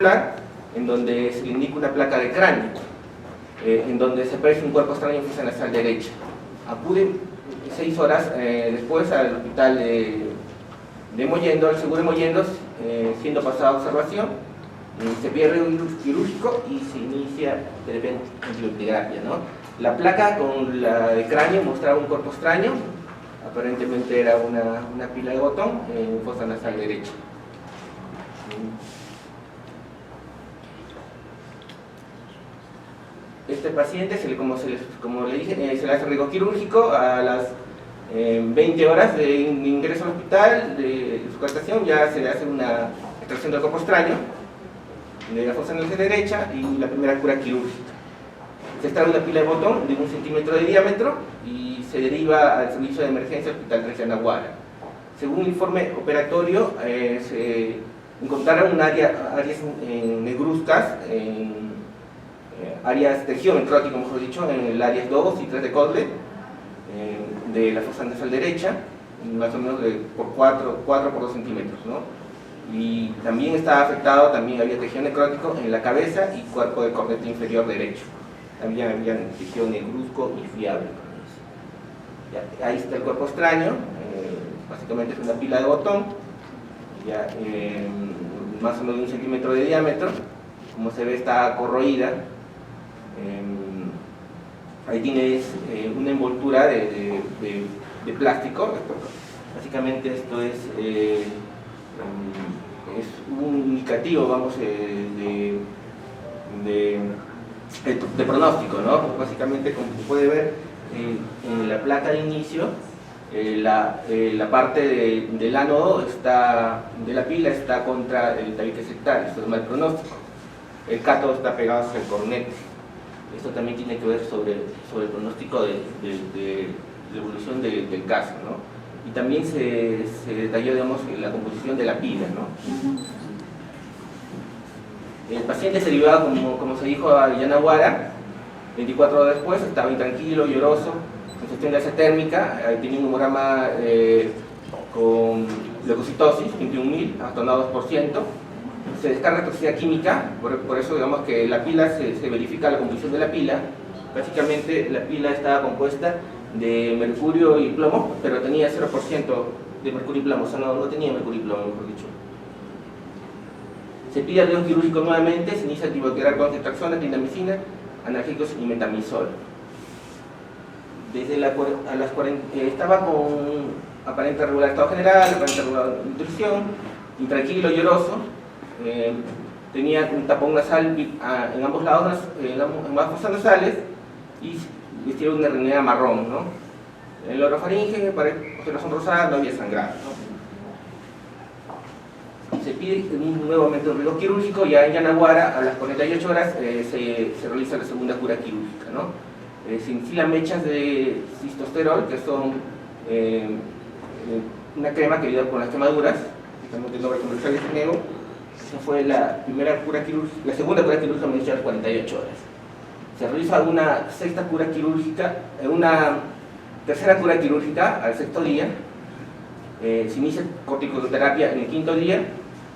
en donde se le indica una placa de cráneo, en donde se aprecia un cuerpo extraño en fosa nasal derecha. Acude 6 horas después al hospital de Mollendo, al seguro de Mollendo, siendo pasada a observación, se pierde un quirúrgico y se inicia de repente antibiotiterapia, ¿no? La placa con la de cráneo mostraba un cuerpo extraño, aparentemente era una pila de botón en fosa nasal derecha. Este paciente, como le dije, se le hace riesgo quirúrgico a las 20 horas de ingreso al hospital, de su captación, ya se le hace una extracción del cuerpo extraño de la fosa nasal derecha y la primera cura quirúrgica. Se extrae una pila de botón de 1 centímetro de diámetro y se deriva al servicio de emergencia del Hospital 3 de Yanaguara. Según el informe operatorio, se encontraron áreas negruzcas, áreas de tejido necrótico, mejor dicho, en el área 2 y 3 de Codle, de la fosa nasal derecha, más o menos por 4 por 2 centímetros, ¿no? Y también estaba afectado, también había tejido necrótico en la cabeza y cuerpo de cornete inferior derecho. También había tejido negruzco y fiable. Ahí está el cuerpo extraño, básicamente es una pila de botón, más o menos de 1 centímetro de diámetro. Como se ve, está corroída. Ahí tienes una envoltura de plástico. Básicamente esto es un indicativo, vamos, de pronóstico, ¿no? Básicamente, como se puede ver en la placa de inicio, la parte del ánodo de la pila está contra el tabique septal, esto es mal pronóstico. El cátodo está pegado hacia el cornete. Esto también tiene que ver sobre el pronóstico de la evolución del caso, ¿no? Y también se detalló, digamos, la composición de la pila, ¿no? El paciente se derivaba, como se dijo, a Yanaguara. 24 horas después estaba intranquilo, lloroso, congestión gaseosa térmica, tenía un hemograma con leucocitosis, 21.000, hasta 2%. Se descarga toxicidad química, por eso digamos que la pila, se verifica la composición de la pila. Básicamente la pila estaba compuesta de mercurio y plomo, pero tenía 0% de mercurio y plomo, o sea, no tenía mercurio y plomo, mejor dicho. Se pide riesgo quirúrgico nuevamente, se inicia antibiotiterapia con ceftriaxona, clindamicina, analgésicos y metamizol. Desde estaba con aparente regular estado general, aparente regular nutrición, intranquilo, lloroso. Tenía un tapón nasal en ambos lados, en ambas fosas nasales, y vestía una hernia marrón, ¿no? En el orofaringe, observación rosada, no había sangrado, ¿no? Se pide nuevamente un riesgo quirúrgico. Ya en Yanaguara, a las 48 horas, se realiza la segunda cura quirúrgica, ¿no? Se instilan mechas de cistosterol, que son una crema que ayuda con las quemaduras, estamos de nombre comercial de Geneo. Esa fue la primera cura quirúrgica. La segunda cura quirúrgica me inició a las 48 horas. Se realiza una tercera cura quirúrgica al 6º día. Se inicia corticoterapia en el 5º día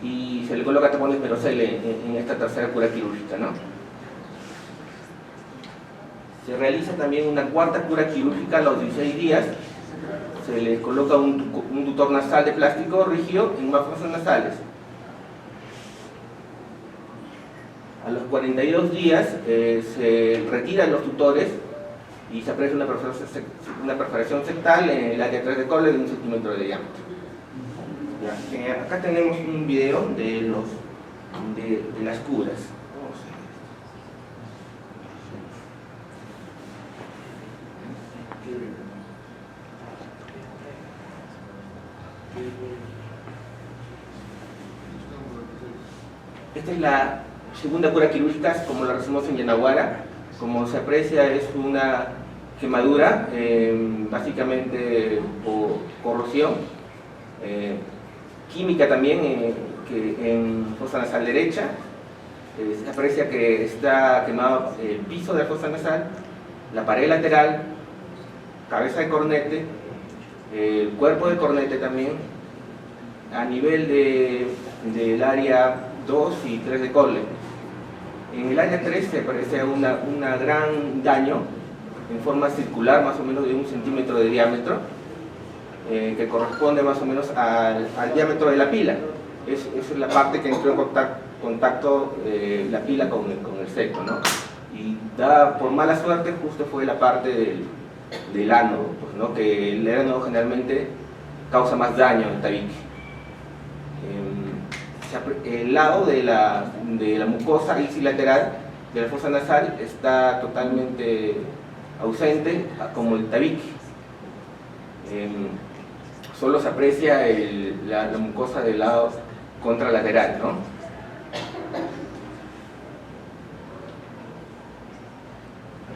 y se le coloca tapón de esmerocel en esta tercera cura quirúrgica, ¿no? Se realiza también una cuarta cura quirúrgica a los 16 días. Se le coloca un tutor nasal de plástico rígido en ambas fosas nasales. A los 42 días se retiran los tutores y se aprecia una perforación septal en el área 3 de Codle de 1 centímetro de diámetro. Acá tenemos un video de las curas. Esta es la segunda cura quirúrgica, como la recibimos en Yanaguara. Como se aprecia, es una quemadura, básicamente por corrosión, química también, en fosa nasal derecha. Se aprecia que está quemado el piso de la fosa nasal, la pared lateral, cabeza de cornete, el cuerpo de cornete también, a nivel del área 2 y 3 de Colle. En el área 3 se aprecia un gran daño en forma circular, más o menos de 1 centímetro de diámetro, que corresponde más o menos al diámetro de la pila. Esa es la parte que entró en contacto la pila con el secto, ¿no? Y por mala suerte justo fue la parte del ánodo, pues, ¿no? Que el ánodo generalmente causa más daño en el tabique. El lado de la mucosa ipsilateral de la fosa nasal está totalmente ausente, como el tabique. Solo se aprecia la mucosa del lado contralateral, ¿no?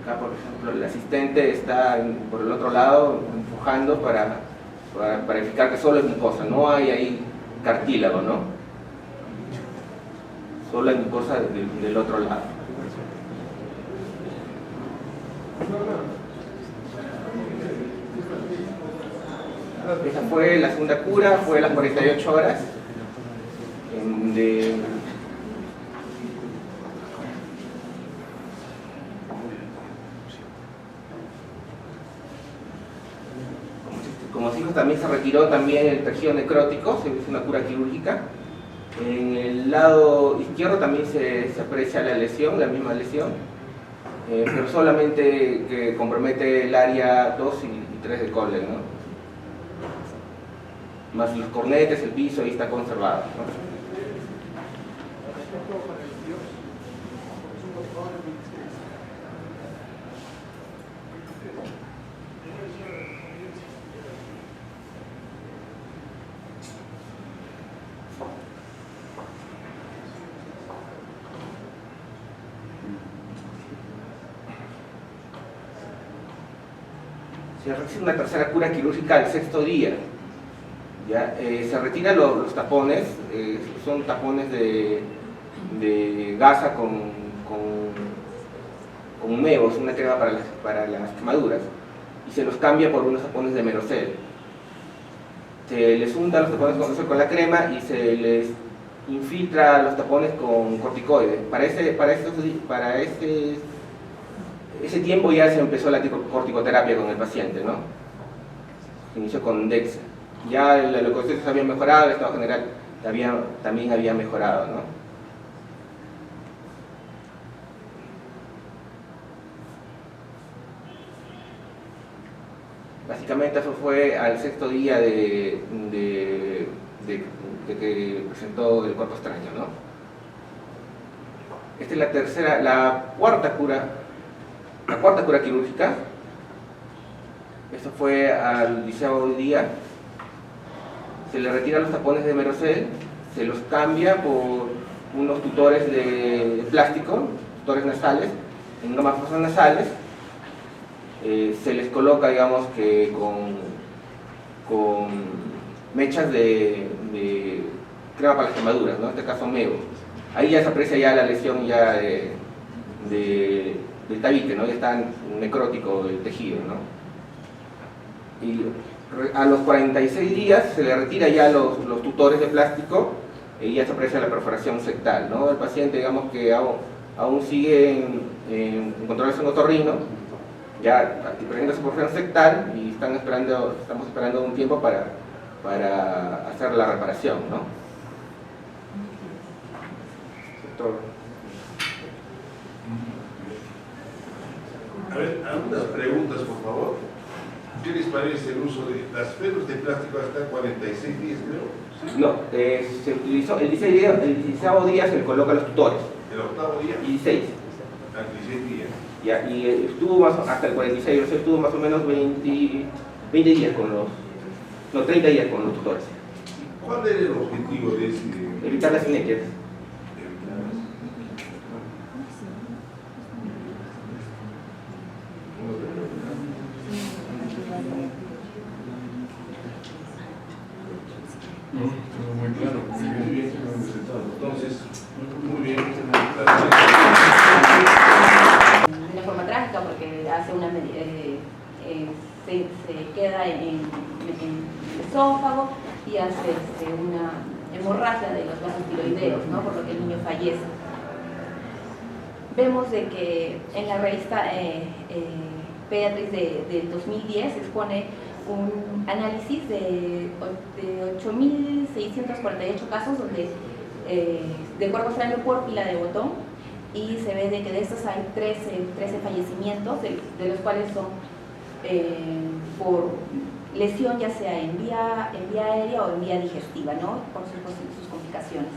Acá, por ejemplo, el asistente está por el otro lado empujando para verificar que solo es mucosa, no hay ahí cartílago, ¿no? Solo hay mucosa del otro lado. Esa fue la segunda cura, fue a las 48 horas Como se dijo, también se retiró también el tejido necrótico, se hizo una cura quirúrgica. En el lado izquierdo también se aprecia la lesión, la misma lesión, pero solamente que compromete el área 2 y 3 de Colle, ¿no? Más los cornetes, el piso, ahí está conservado, ¿no? Se realiza una tercera cura quirúrgica al 6º día. ¿Ya? Se retiran los tapones, son tapones de gasa con mevos, una crema para las quemaduras, y se los cambia por unos tapones de Merocel. Se les unta los tapones con la crema y se les infiltra los tapones con corticoides. Para ese tiempo ya se empezó la corticoterapia con el paciente, ¿no? Se inició con Dexa. Ya los leucocitos habían mejorado, el estado general también había mejorado, ¿no? Básicamente eso fue al 6º día de que presentó el cuerpo extraño, ¿no? Esta es la cuarta cura quirúrgica. Esto fue al 10º día. Se le retiran los tapones de Merocel, se los cambia por unos tutores de plástico, tutores nasales, en unas fosas nasales. Se les coloca, digamos, que con mechas de crema para las quemaduras, ¿no? En este caso mevo. Ahí ya se aprecia ya la lesión ya del tabique, ¿no? Ya está necrótico el tejido, ¿no? Y a los 46 días se le retira ya los tutores de plástico y ya se aprecia la perforación sectal, ¿no? El paciente, digamos que aún sigue en control en otorrino, ya presenta su perforación sectal y estamos esperando un tiempo para hacer la reparación, ¿no? A ver, algunas preguntas, por favor. ¿Qué les parece el uso de las feros de plástico hasta 46 días, creo? ¿Sí? No, se utilizó el 16º día se le coloca los tutores. ¿El 8º día? 16. Al 16 días. Ya, y estuvo hasta el 46, o sea, estuvo más o menos 20 días con no, 30 días con los tutores. ¿Cuál era el objetivo de ese? Evitar las inequias. Muy claro, muy bien. Entonces, muy bien. De una forma trágica, porque hace se queda en el esófago y hace una hemorragia de los vasos tiroideos, ¿no? Por lo que el niño fallece. Vemos de que en la revista Pediatrics del 2010 se expone un análisis de 8.648 casos donde, de cuerpo extraño por pila de botón, y se ve de que de estos hay 13 fallecimientos, de los cuales son por lesión ya sea en vía aérea o en vía digestiva, ¿no? Por sus complicaciones.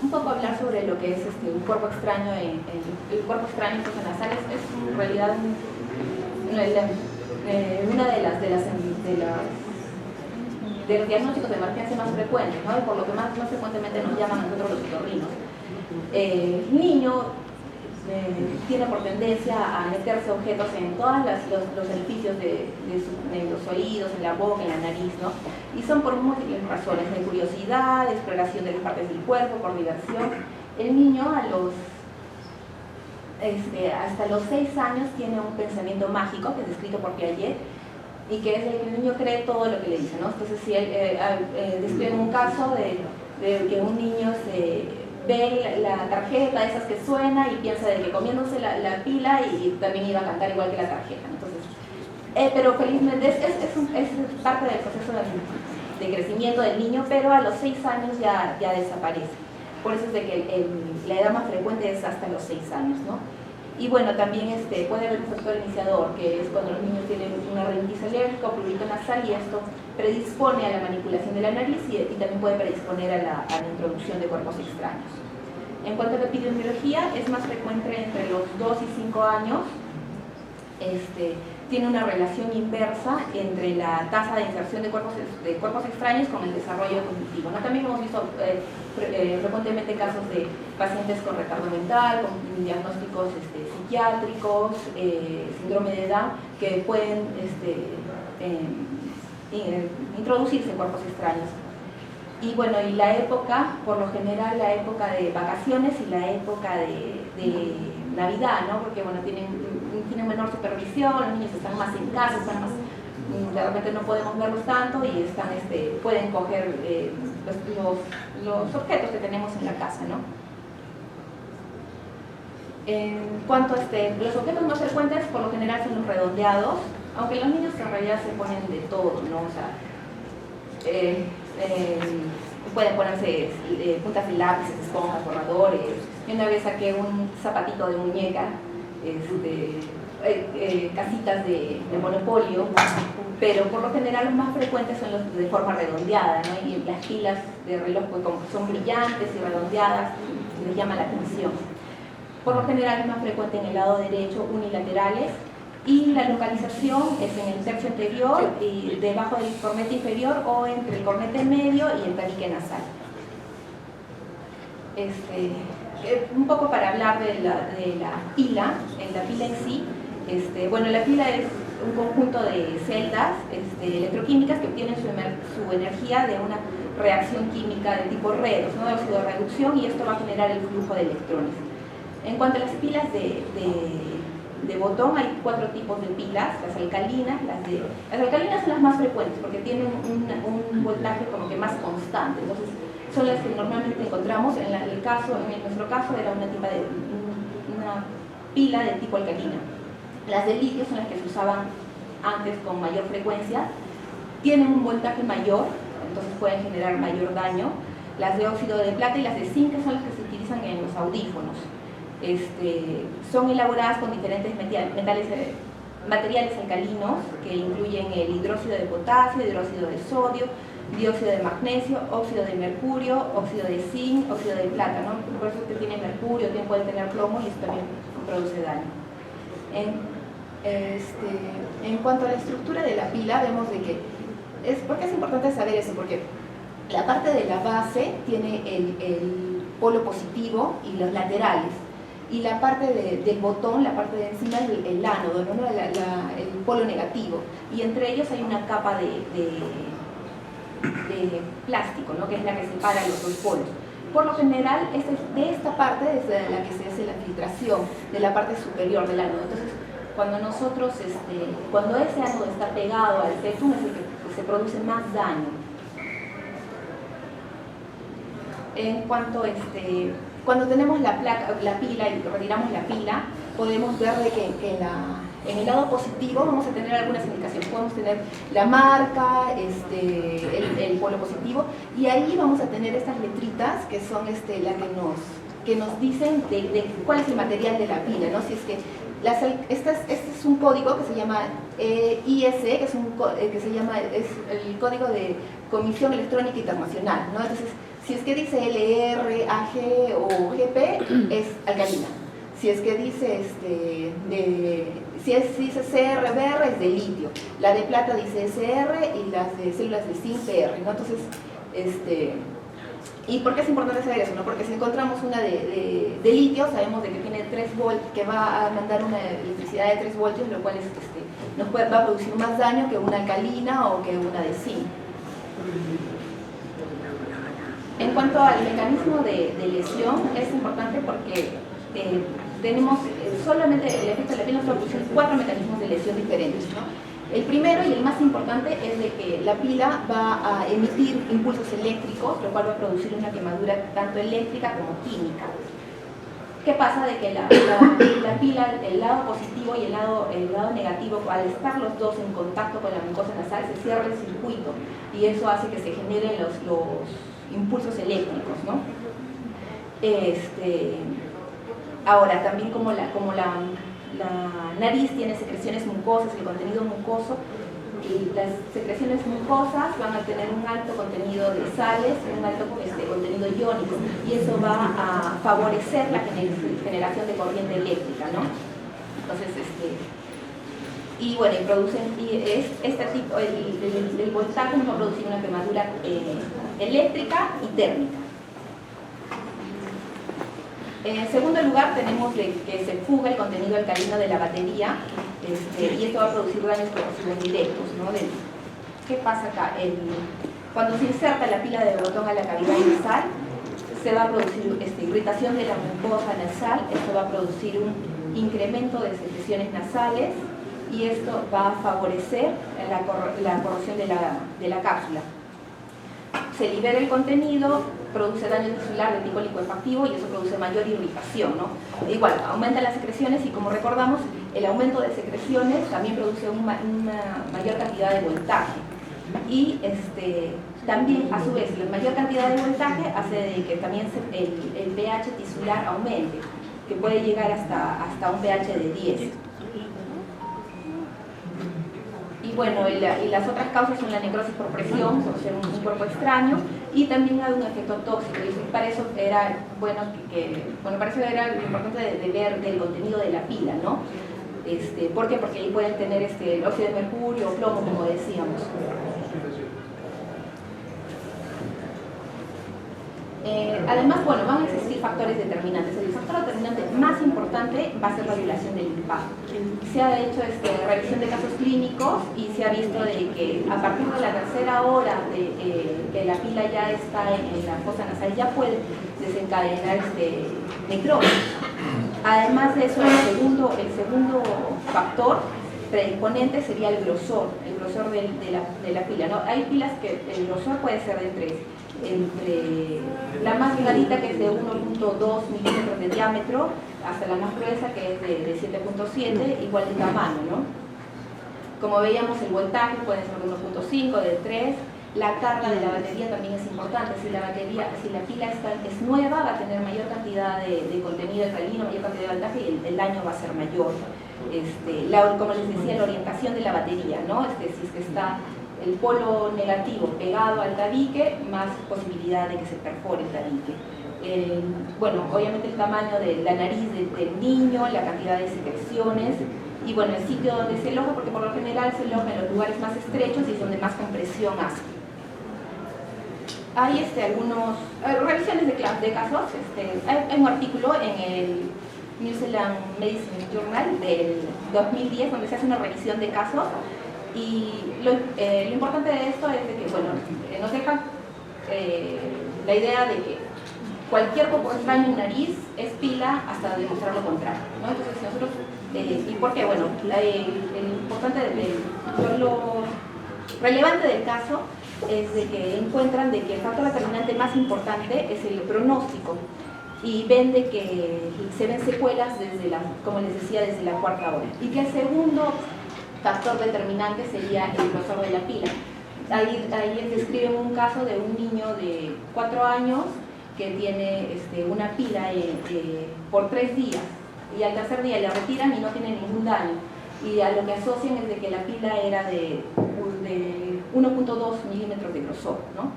Un poco hablar sobre lo que es un cuerpo extraño el cuerpo extraño en fosas nasales es en realidad una de los diagnósticos de emergencia más frecuentes, ¿no? Y por lo que más frecuentemente nos llaman a nosotros los otorrinos. El niño tiene por tendencia a meterse objetos en todos los orificios de los oídos, en la boca, en la nariz, ¿no? Y son por múltiples razones, de curiosidad, de exploración de las partes del cuerpo, por diversión. El niño hasta los 6 años tiene un pensamiento mágico, que es descrito por Piaget, y que es el que el niño cree todo lo que le dice, ¿no? Entonces, si él describe un caso de que un niño ve la tarjeta, esas que suena, y piensa de que comiéndose la pila y también iba a cantar igual que la tarjeta. Entonces, pero felizmente es parte del proceso de crecimiento del niño, pero a los 6 años ya desaparece. Por eso es de que la edad más frecuente es hasta los 6 años, ¿no? Y bueno, también puede haber un factor iniciador, que es cuando los niños tienen una rinitis alérgica o prurito nasal, y esto predispone a la manipulación de la nariz y también puede predisponer a la introducción de cuerpos extraños. En cuanto a la epidemiología, es más frecuente entre los 2 y 5 años. Tiene una relación inversa entre la tasa de inserción de cuerpos extraños con el desarrollo cognitivo, ¿no? También hemos visto frecuentemente casos de pacientes con retardo mental, con diagnósticos psiquiátricos, síndrome de Down, que pueden introducirse cuerpos extraños. Y bueno, y la época, por lo general la época de vacaciones y la época de Navidad, ¿no? Porque bueno, tienen menor supervisión, los niños están más en casa, de repente no podemos verlos tanto y pueden coger los objetos que tenemos en la casa, ¿no? En cuanto a los objetos más frecuentes, por lo general son los redondeados, aunque los niños en realidad se ponen de todo, ¿no? O sea, pueden ponerse puntas de lápices, esponjas, borradores. Yo una vez saqué un zapatito de muñeca, casitas de Monopolio, pero por lo general los más frecuentes son los de forma redondeada, ¿no? Y las pilas de reloj, pues, como son brillantes y redondeadas, les llama la atención. Por lo general es más frecuente en el lado derecho, unilaterales, y la localización es en el tercio anterior y debajo del cornete inferior o entre el cornete medio y el tabique nasal. Un poco para hablar de la pila en sí. Bueno, la pila es un conjunto de celdas electroquímicas que obtienen su energía de una reacción química de tipo redox, ¿no? De óxido de reducción, y esto va a generar el flujo de electrones. En cuanto a las pilas de botón, hay 4 tipos de pilas: las alcalinas. Las alcalinas son las más frecuentes porque tienen un voltaje como que más constante, entonces son las que normalmente encontramos. En nuestro caso era una pila de tipo alcalina. Las de litio son las que se usaban antes con mayor frecuencia, tienen un voltaje mayor, entonces pueden generar mayor daño. Las de óxido de plata y las de zinc son las que se utilizan en los audífonos. Son elaboradas con diferentes materiales alcalinos, que incluyen el hidróxido de potasio, hidróxido de sodio, dióxido de magnesio, óxido de mercurio, óxido de zinc, óxido de plata, ¿no? Por eso que tiene mercurio, puede tener plomo, y eso también produce daño. En cuanto a la estructura de la pila, vemos de que ¿por qué es importante saber eso? Porque la parte de la base tiene el polo positivo y los laterales, y la parte del botón, la parte de encima, es el ánodo, ¿no? El polo negativo, y entre ellos hay una capa de plástico, ¿no? Que es la que separa los dos polos. Por lo general, de esta parte es de la que se hace la filtración, de la parte superior del ánodo. Entonces, cuando cuando ese ánodo está pegado al septum, es el que se produce más daño. En cuanto cuando tenemos la pila y retiramos la pila, podemos ver de que en el lado positivo vamos a tener algunas indicaciones. Podemos tener la marca, el polo positivo, y ahí vamos a tener estas letritas que son que nos dicen de cuál es el material de la pila, ¿no? Si es que este es un código que se llama IEC, que es el código de Comisión Electrónica Internacional, ¿no? Entonces, si es que dice LR, AG o GP, es alcalina. Si es que dice dice CR-BR, es de litio. La de plata dice SR y las de células de zinc PR, ¿no? Entonces, ¿y por qué es importante saber eso? ¿No? Porque si encontramos una de litio, sabemos de que tiene 3 volts, que va a mandar una electricidad de 3 voltios, lo cual va a producir más daño que una alcalina o que una de zinc. En cuanto al mecanismo de lesión, es importante porque tenemos solamente el efecto de la piel nos va a producir 4 mecanismos de lesión diferentes, ¿no? El primero y el más importante es de que la pila va a emitir impulsos eléctricos, lo cual va a producir una quemadura tanto eléctrica como química. ¿Qué pasa? De que la pila, el lado positivo y el lado negativo, al estar los dos en contacto con la mucosa nasal, se cierra el circuito y eso hace que se generen los impulsos eléctricos, ¿no? Ahora, también como la nariz tiene secreciones mucosas, el contenido mucoso, y las secreciones mucosas van a tener un alto contenido de sales, un alto contenido iónico, y eso va a favorecer la generación de corriente eléctrica, ¿no? Entonces, y bueno, este tipo, el voltaje nos va a producir una quemadura eléctrica y térmica. En segundo lugar, tenemos que se fuga el contenido alcalino de la batería, y esto va a producir daños corrosivos directos, ¿no? ¿Qué pasa acá? Cuando se inserta la pila de botón a la cavidad nasal, se va a producir irritación de la mucosa nasal, esto va a producir un incremento de secreciones nasales, y esto va a favorecer la corrosión de la cápsula. Se libera el contenido, produce daño tisular de tipo licuefactivo y eso produce mayor irritación, ¿no? Igual, aumentan las secreciones y como recordamos, el aumento de secreciones también produce una mayor cantidad de voltaje. Y también, a su vez, la mayor cantidad de voltaje hace de que también el pH tisular aumente, que puede llegar hasta un pH de 10. Y bueno, y las otras causas son la necrosis por presión, por ser un cuerpo extraño, y también hay un efecto tóxico, y para eso era para eso era lo importante de ver del contenido de la pila, ¿no? ¿Por qué? Porque ahí pueden tener óxido de mercurio o plomo, como decíamos. Además, bueno, van a existir factores determinantes. El factor determinante más importante va a ser la violación del impacto. Se ha hecho revisión de casos clínicos y se ha visto de que a partir de la tercera hora de que la pila ya está en la fosa nasal ya puede desencadenar necrosis. Además de eso, el segundo factor predisponente sería el grosor de la pila, ¿no? Hay pilas que el grosor puede ser entre la más delgadita, que es de 1.2 milímetros de diámetro, hasta la más gruesa, que es de 7.7, igual de tamaño, ¿no? Como veíamos, el voltaje puede ser de 1.5, de 3. La carga de la batería también es importante. Si la pila es nueva, va a tener mayor cantidad de contenido alcalino, mayor cantidad de voltaje, y el daño va a ser mayor. Como les decía, la orientación de la batería, ¿no? Si es que está el polo negativo pegado al tabique, más posibilidad de que se perfore el tabique. Bueno, obviamente el tamaño de la nariz del niño, la cantidad de secreciones, y bueno, el sitio donde se aloja, porque por lo general se aloja en los lugares más estrechos y es donde más compresión hace. Hay algunos revisiones de casos. Hay un artículo en el New Zealand Medicine Journal del 2010 donde se hace una revisión de casos, y lo importante de esto es de que, bueno, nos deja la idea de que cualquier poco extraño en nariz es pila hasta demostrar lo contrario, ¿no? Entonces nosotros, ¿y por qué? Bueno, lo relevante del caso es de que encuentran de que el factor determinante más importante es el pronóstico y ven de que se ven secuelas desde como les decía, desde la cuarta hora. Y que el segundo factor determinante sería el grosor de la pila. Ahí describen un caso de un niño de 4 años que tiene una pila por 3 días y al tercer día le retiran y no tiene ningún daño. Y a lo que asocian es de que la pila era de 1.2 milímetros de grosor, ¿no?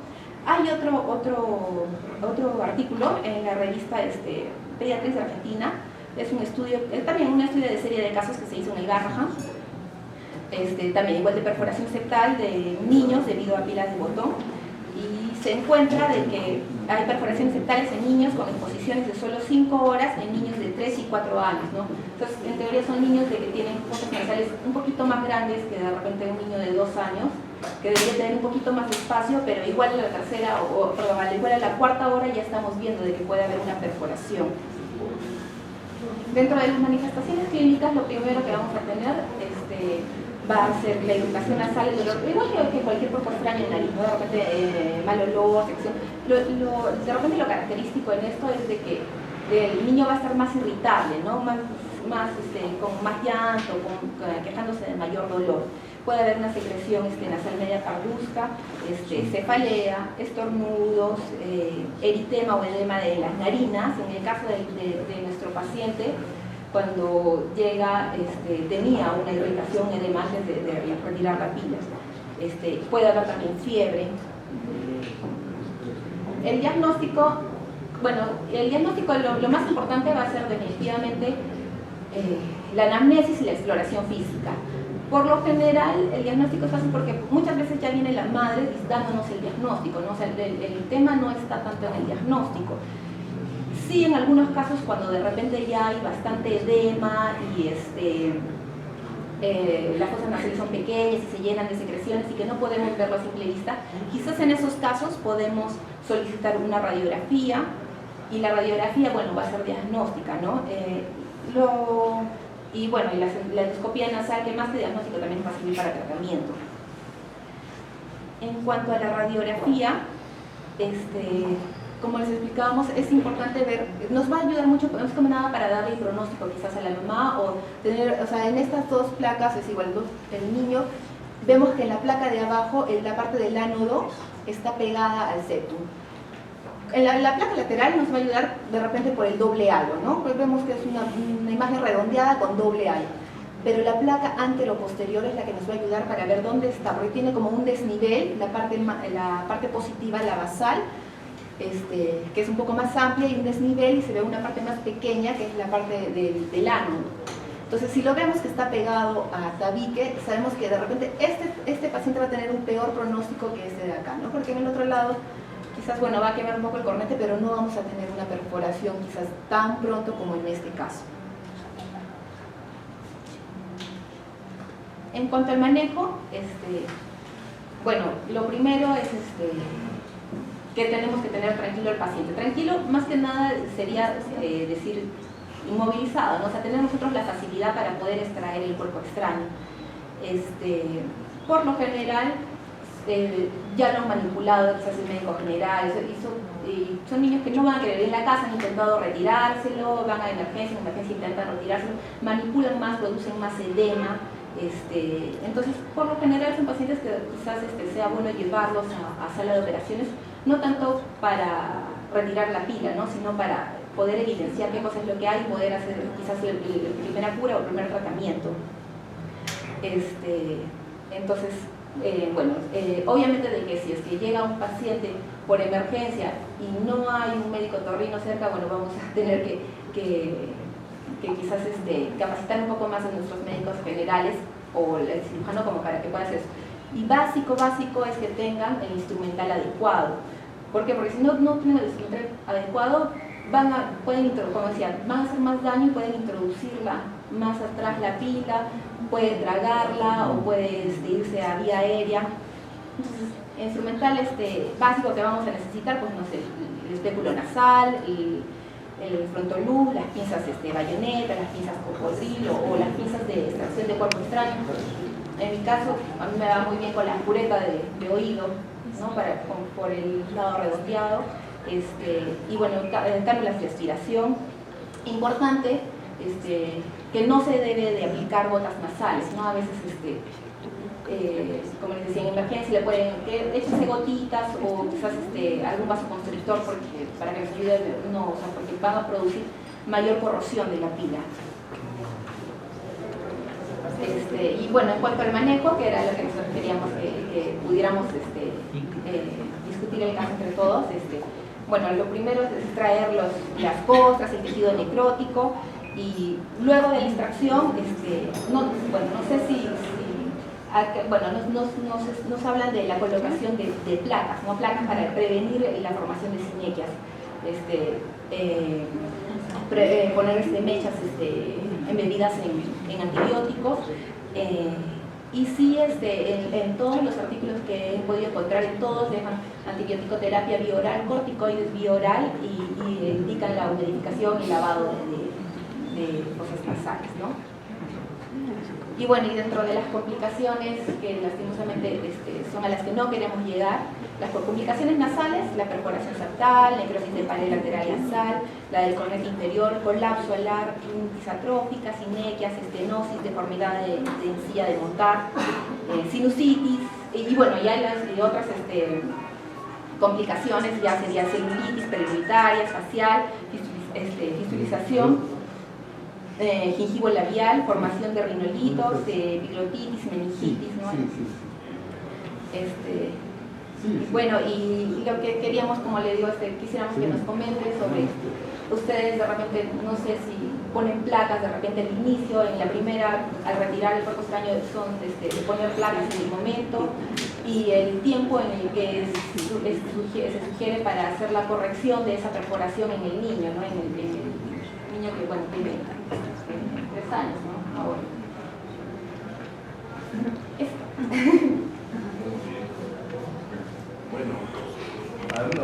Hay otro artículo en la revista Pediatrics de Argentina, es un estudio, también un estudio de serie de casos que se hizo en el Garrahan, también igual de perforación septal de niños debido a pilas de botón, y se encuentra de que hay perforaciones septales en niños con exposiciones de solo 5 horas en niños de 3 y 4 años, ¿no? Entonces, en teoría son niños de que tienen fosas nasales un poquito más grandes que de repente un niño de 2 años, que debería tener un poquito más de espacio, pero igual a la tercera, igual a la cuarta hora ya estamos viendo de que puede haber una perforación. Dentro de las manifestaciones clínicas, lo primero que vamos a tener va a ser la irritación nasal, el dolor, igual que cualquier cuerpo extraño en nariz, ¿no? De repente mal olor, sección. De repente lo característico en esto es de que el niño va a estar más irritable, ¿no? Con más llanto, quejándose de mayor dolor. Puede haber una secreción nasal media parduzca, cefalea, estornudos, eritema o edema de las narinas. En el caso de nuestro paciente, cuando llega, tenía una irritación, edema antes de retirar la pila. Puede haber también fiebre. El diagnóstico, lo más importante va a ser definitivamente la anamnesis y la exploración física. Por lo general, el diagnóstico es fácil porque muchas veces ya viene la madre dándonos el diagnóstico, ¿no? O sea, el tema no está tanto en el diagnóstico. Sí, en algunos casos, cuando de repente ya hay bastante edema y las fosas nasales son pequeñas y se llenan de secreciones y que no podemos verlo a simple vista, quizás en esos casos podemos solicitar una radiografía y la radiografía, bueno, va a ser diagnóstica, ¿no? Y la endoscopía nasal, que más que diagnóstico también va a servir para tratamiento. En cuanto a la radiografía, como les explicábamos, es importante ver, nos va a ayudar mucho, no es como nada para darle el pronóstico quizás a la mamá o tener, en estas dos placas es igual, el niño, vemos que en la placa de abajo, en la parte del ánodo, está pegada al septum. En la placa lateral nos va a ayudar de repente por el doble halo, ¿no? Pues vemos que es una imagen redondeada con doble halo. Pero la placa antero-posterior es la que nos va a ayudar para ver dónde está, porque tiene como un desnivel, la parte positiva, la basal, que es un poco más amplia, y un desnivel, y se ve una parte más pequeña, que es la parte del ánodo. Entonces, si lo vemos que está pegado a tabique, sabemos que de repente este paciente va a tener un peor pronóstico que este de acá, ¿no? Porque en el otro lado, quizás, bueno, va a quemar un poco el cornete, pero no vamos a tener una perforación quizás tan pronto como en este caso. En cuanto al manejo, bueno, lo primero es que tenemos que tener tranquilo al paciente. Tranquilo, más que nada, sería decir inmovilizado, ¿no? O sea, tener nosotros la facilidad para poder extraer el cuerpo extraño. Por lo general, ya lo han manipulado, quizás el médico general, y son niños que no van a querer ir en la casa, han intentado retirárselo, van a emergencia intentan retirárselo, manipulan más, producen más edema. Entonces, por lo general son pacientes que quizás sea bueno llevarlos a sala de operaciones, no tanto para retirar la pila, ¿no? Sino para poder evidenciar qué cosa es lo que hay y poder hacer quizás la primera cura o el primer tratamiento. Entonces, obviamente de que si es que llega un paciente por emergencia y no hay un médico otorrino cerca, bueno, vamos a tener que quizás capacitar un poco más a nuestros médicos generales o el cirujano como para que pueda hacer eso. Y básico es que tengan el instrumental adecuado. ¿Por qué? Porque si no tienen el instrumental adecuado, van a hacer más daño y pueden introducirla más atrás la pila, puede tragarla o puede irse a vía aérea. Entonces, el instrumental básico que vamos a necesitar, pues no sé, el espéculo nasal, el frontoluz, las pinzas bayoneta, las pinzas cocodrilo o las pinzas de extracción de cuerpo extraño. En mi caso, a mí me va muy bien con la cureta de oído, ¿no? Por el lado redondeado, y bueno, cánulas de aspiración. Importante, que no se debe de aplicar gotas nasales, ¿no? A veces, como les decía, en emergencia le pueden echarse gotitas o quizás algún vasoconstrictor para que les ayude, no, o sea, porque van a producir mayor corrosión de la pila. Y bueno, en cuanto al manejo, que era lo que nosotros queríamos que pudiéramos discutir el caso entre todos, bueno, lo primero es extraer las costras, el tejido necrótico, y luego de la extracción, no sé si bueno, nos hablan de la colocación de placas, ¿no? Placas para prevenir la formación de sinequias, poner mechas embebidas en antibióticos, y sí, en todos los artículos que he podido encontrar, en todos dejan antibiótico-terapia bioral, corticoides bioral, y indican la humidificación y lavado de fosas nasales, ¿no? Y bueno, y dentro de las complicaciones que lastimosamente son a las que no queremos llegar, las complicaciones nasales, la perforación septal, necrosis de pared lateral nasal, la del cornete inferior, colapso alar, rinitis atrófica, sinequias, estenosis, deformidad de encía de montar, sinusitis, y bueno, ya y otras complicaciones ya sería celulitis periuritaria, facial, fistulización, gingivo labial, formación de rinolitos, epiglotitis, meningitis, ¿no? Bueno, y lo que queríamos, como le digo, quisiéramos que nos comente sobre ustedes de repente, no sé si ponen placas de repente al inicio, en la primera, al retirar el cuerpo extraño, son de poner placas en el momento, y el tiempo en el que se sugiere para hacer la corrección de esa perforación en el niño, ¿no? En el niño que, bueno, tiene 3 años, ¿no? Ahora. Esto. Bueno,